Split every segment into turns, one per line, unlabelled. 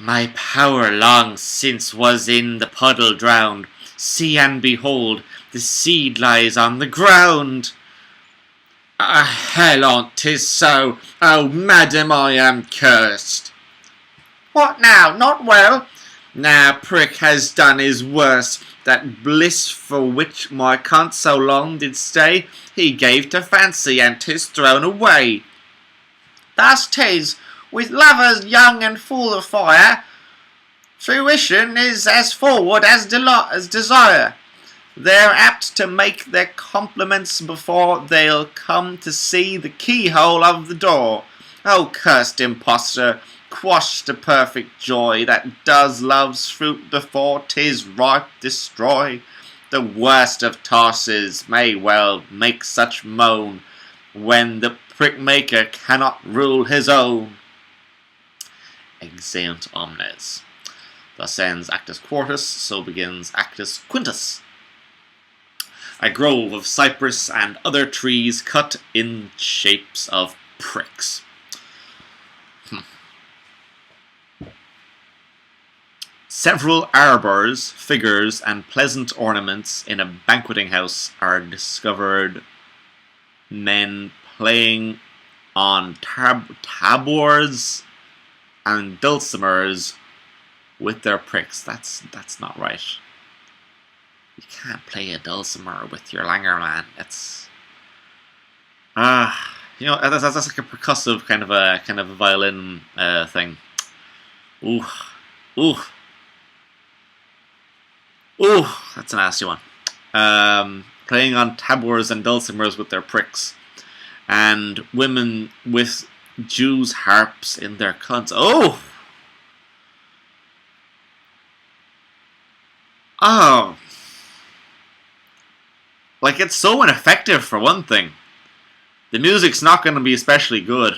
My power long since was in the puddle drowned. See and behold, the seed lies on the ground. Hell on't 'tis so. Oh, madam, I am cursed. What now? Not well? Nah, prick has done his worst. That bliss for which my cunt so long did stay, he gave to fancy, and 'tis thrown away. Thus 'tis, with lovers young and full of fire, fruition is as forward as desire. They're apt to make their compliments before they'll come to see the keyhole of the door. Oh, cursed impostor, quash the perfect joy that does love's fruit before 'tis ripe destroy. The worst of tosses may well make such moan, when the prick-maker cannot rule his own. Exeunt omnes. Thus ends Actus Quartus, so begins Actus Quintus. A grove of cypress and other trees cut in shapes of pricks. Several arbours, figures, and pleasant ornaments in a banqueting house are discovered. Men playing on tabors and dulcimers with their pricks. That's not right. You can't play a dulcimer with your langer, man. It's that's like a percussive kind of a violin thing. Ooh, that's a nasty one. Playing on tabors and dulcimers with their pricks, and women with Jews' harps in their cunts. Oh. Like, it's so ineffective, for one thing. The music's not going to be especially good.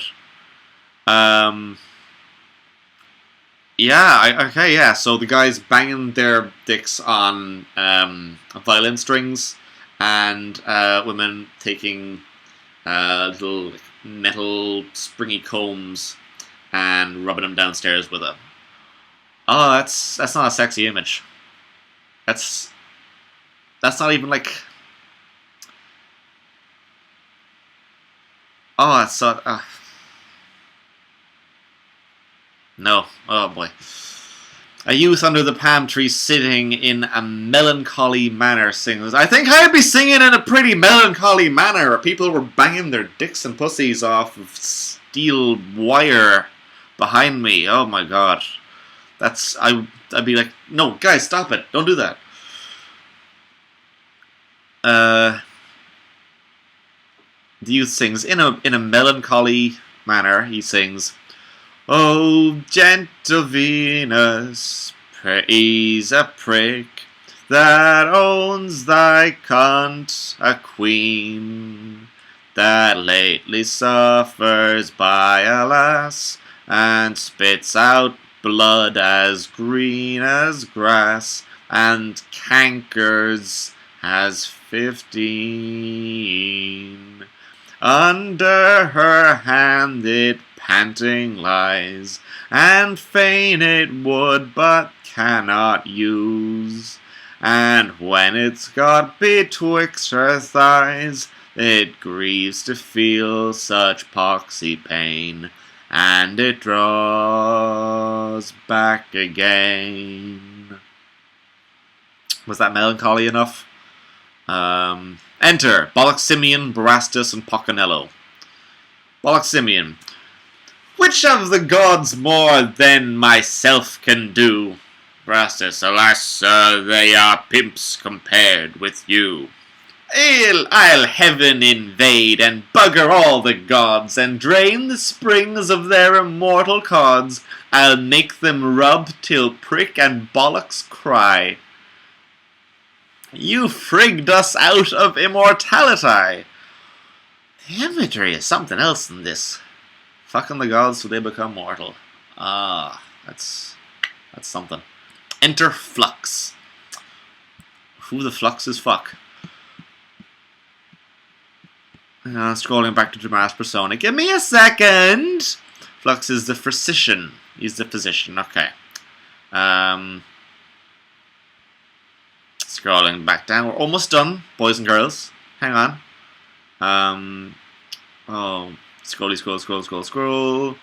Yeah, so the guys banging their dicks on violin strings, and women taking little metal springy combs and rubbing them downstairs with them. Oh, that's not a sexy image. That's not even like... Oh, that's so... No. Oh, boy. A youth under the palm tree sitting in a melancholy manner sings, I think I'd be singing in a pretty melancholy manner. People were banging their dicks and pussies off of steel wire behind me. Oh, my God. I'd be like, no, guys, stop it. Don't do that. The youth sings in a melancholy manner. He sings, "Oh, gentle Venus, praise a prick that owns thy cunt a queen, that lately suffers by a lass, and spits out blood as green as grass, and cankers as 15. Under her hand it panting lies, and fain it would, but cannot use. And when it's got betwixt her thighs, it grieves to feel such poxy pain, and it draws back again." Was that melancholy enough? Enter Bolloximian, Borastus, and Pocanello. Bolloximian. "Which of the gods more than myself can do?" Borastus. "Alas, sir, they are pimps compared with you." I'll heaven invade, and bugger all the gods, and drain the springs of their immortal cods. I'll make them rub till prick and bollocks cry. You frigged us out of immortality. The imagery is something else than this. Fucking the gods so they become mortal. That's something. Enter Flux. Who the flux is fuck? Scrolling back to Dramatis Persona. Give me a second. Flux is the physician. He's the physician. Okay. Scrolling back down. We're almost done, boys and girls. Hang on. Oh, scroll. Scroll.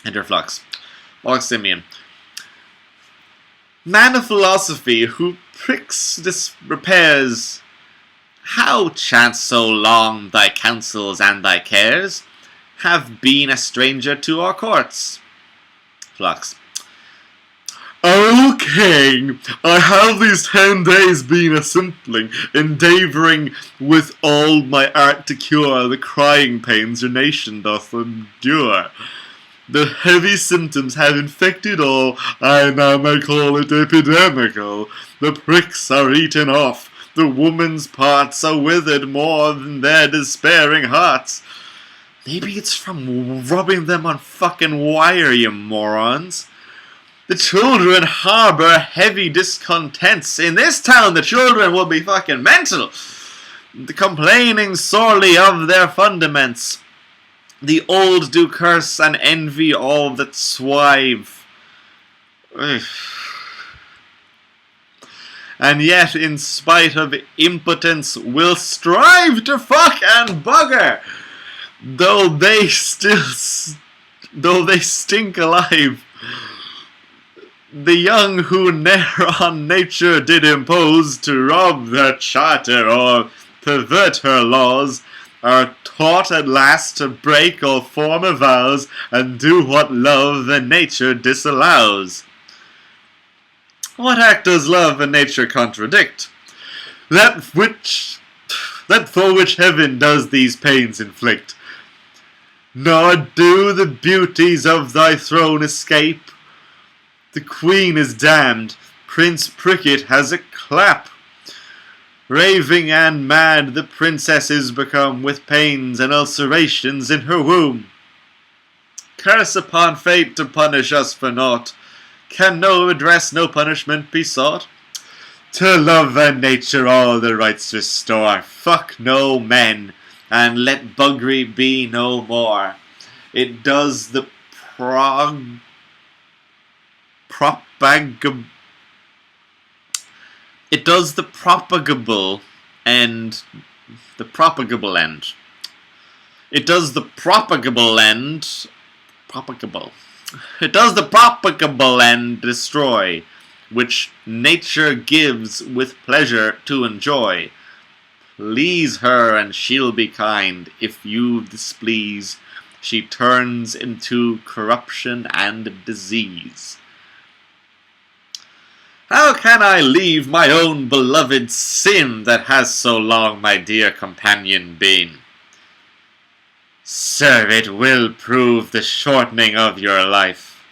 Enter flux. Flux Simeon. Man of philosophy who pricks this repairs. How chance so long thy counsels and thy cares have been a stranger to our courts? Flux. O king, I have these 10 days been a simpling, endeavouring with all my art to cure the crying pains your nation doth endure. The heavy symptoms have infected all, I now may call it epidemical. The pricks are eaten off, the woman's parts are withered more than their despairing hearts. Maybe it's from rubbing them on fucking wire, you morons. The children harbor heavy discontents. In this town, the children will be fucking mental. Complaining sorely of their fundaments. The old do curse and envy all that swive. And yet, in spite of impotence, will strive to fuck and bugger. Though they stink alive. The young who ne'er on nature did impose to rob their charter or pervert her laws, are taught at last to break all former vows and do what love and nature disallows. What act does love and nature contradict? That for which heaven does these pains inflict. Nor do the beauties of thy throne escape. The queen is damned, Prince Pricket has a clap. Raving and mad the princess is become, with pains and ulcerations in her womb. Curse upon fate to punish us for naught. Can no redress, no punishment be sought? To love and nature all the rights restore. Fuck no men, and let buggery be no more. It does the propagable end. The propagable end. It does the propagable end. Propagable. It does the propagable end destroy, which nature gives with pleasure to enjoy. Please her and she'll be kind. If you displease, she turns into corruption and disease. How can I leave my own beloved sin that has so long my dear companion been? Sir, it will prove the shortening of your life.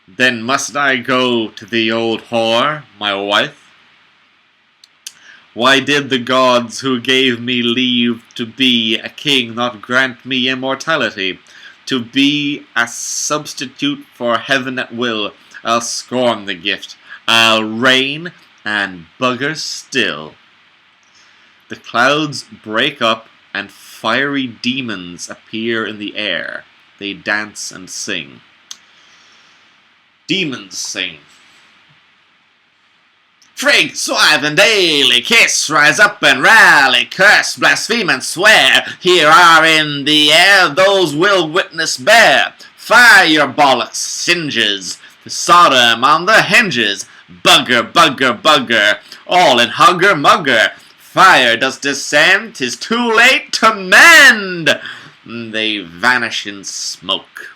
Then must I go to the old whore, my wife? Why did the gods who gave me leave to be a king not grant me immortality? To be a substitute for heaven at will, I'll scorn the gift. I'll reign and bugger still. The clouds break up and fiery demons appear in the air. They dance and sing. Demons sing. Frig, swive, and daily kiss, rise up and rally, curse, blaspheme, and swear. Here are in the air, those will witness bear. Fire your bollocks, singes, Sodom on the hinges. Bugger, bugger, bugger, all in hugger mugger. Fire does descend, 'tis too late to mend. They vanish in smoke.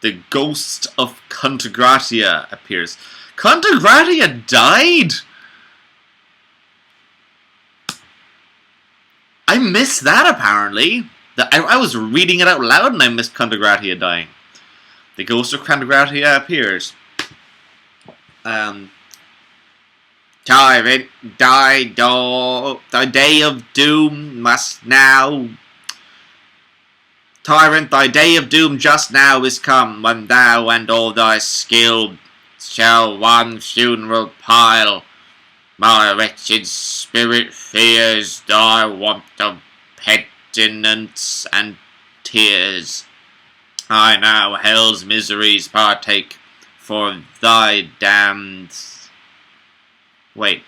The ghost of Contagratia appears. Contagratia died? I missed that apparently. I was reading it out loud and I missed Contagratia dying. The ghost of Contagratia appears. Tyrant, thy day of doom must now. Tyrant, thy day of doom just now is come, when thou and all thy skill shall one funeral pile. My wretched spirit fears thy want of penitence and tears. I now hell's miseries partake, for thy damned... Wait.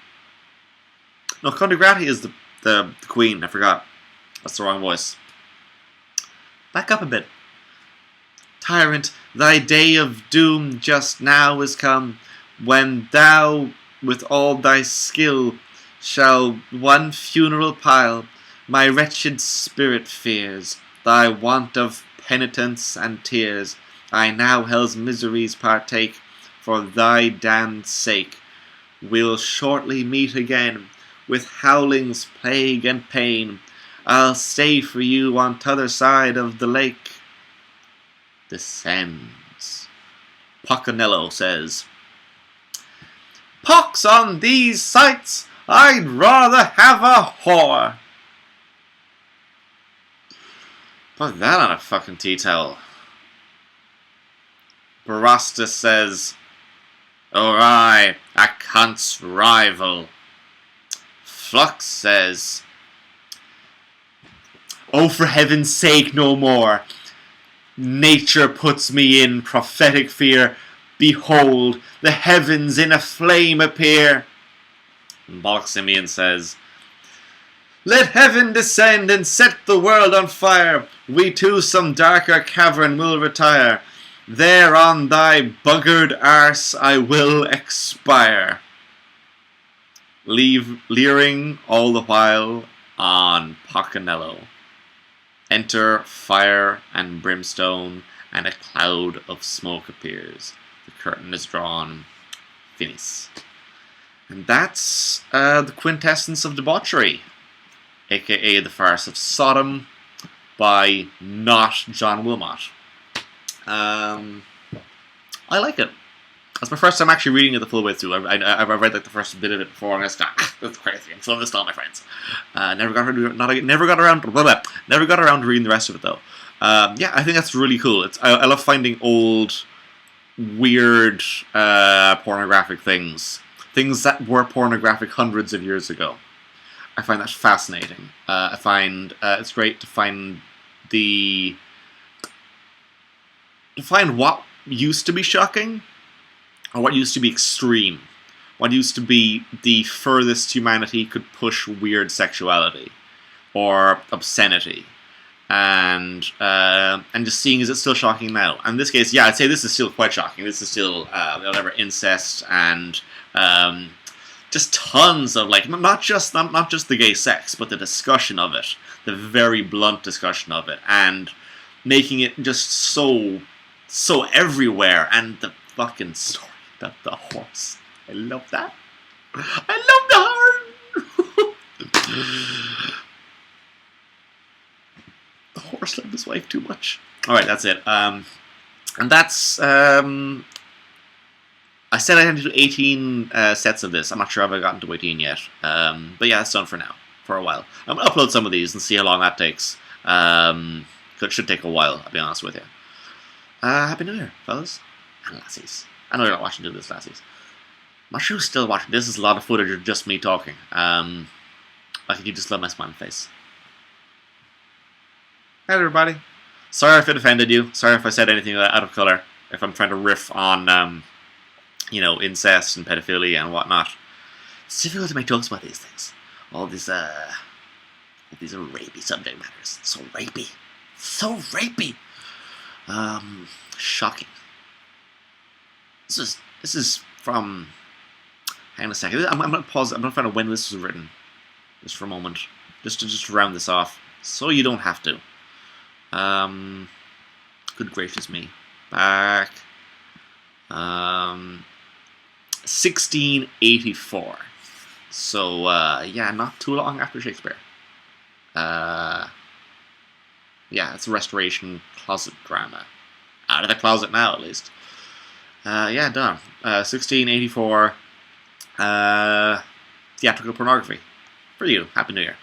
No, Conde Grati is the queen, I forgot. That's the wrong voice. Back up a bit. Tyrant, thy day of doom just now is come, when thou, with all thy skill, shall one funeral pile. My wretched spirit fears thy want of penitence and tears. I now hell's miseries partake, for thy damned sake. We'll shortly meet again, with howlings, plague, and pain. I'll stay for you on t'other side of the lake. Descends. Pocanello says, Pox on these sights, I'd rather have a whore. Put that on a fucking tea towel. Barasta says, or I, a cunt's rival. Flux says, oh, for heaven's sake, no more. Nature puts me in prophetic fear. Behold, the heavens in a flame appear. Bolximian says, let heaven descend and set the world on fire. We to some darker cavern will retire. There on thy buggered arse I will expire. Leering all the while on Pocanello. Enter fire and brimstone, and a cloud of smoke appears. The curtain is drawn. Finis. And that's the Quintessence of Debauchery, aka the Farce of Sodom, by not John Wilmot. I like it. That's my first time actually reading it the full way through. I've read like the first bit of it before, and I just got, that's crazy. I'm throwing this to all my friends. Never got around to reading the rest of it though. Yeah, I think that's really cool. I love finding old, weird, pornographic things that were pornographic hundreds of years ago. I find that fascinating. I find it's great to find what used to be shocking, or what used to be extreme, what used to be the furthest humanity could push weird sexuality or obscenity, and just seeing, is it still shocking now? In this case, yeah, I'd say this is still quite shocking. This is still whatever, incest and just tons of, like, not just the gay sex, but the discussion of it, the very blunt discussion of it, and making it just so everywhere, and the fucking story of the horse. I love that. I love the horn. The horse loved his wife too much. Alright, that's it. And that's, I said I had to do 18 sets of this. I'm not sure if I've gotten to 18 yet. But yeah, that's done for now, for a while. I'm going to upload some of these and see how long that takes. It should take a while, I'll be honest with you. Happy New Year, fellas and lassies. I know you're not watching this, lassies. I'm not sure who's still watching. This is a lot of footage of just me talking. Like, you just love my smiling face. Hi, everybody. Sorry if it offended you. Sorry if I said anything out of color. If I'm trying to riff on, you know, incest and pedophilia and whatnot. It's difficult to make jokes about these things. All these are rapey subject matters. So rapey. So rapey. Shocking. This is from. Hang on a second. I'm gonna pause. I'm gonna find out when this was written, just for a moment, just to round this off, so you don't have to. Good gracious me, back. 1684. So yeah, not too long after Shakespeare. Yeah, it's a Restoration closet drama. Out of the closet now, at least. Yeah, done. 1684. Theatrical pornography. For you. Happy New Year.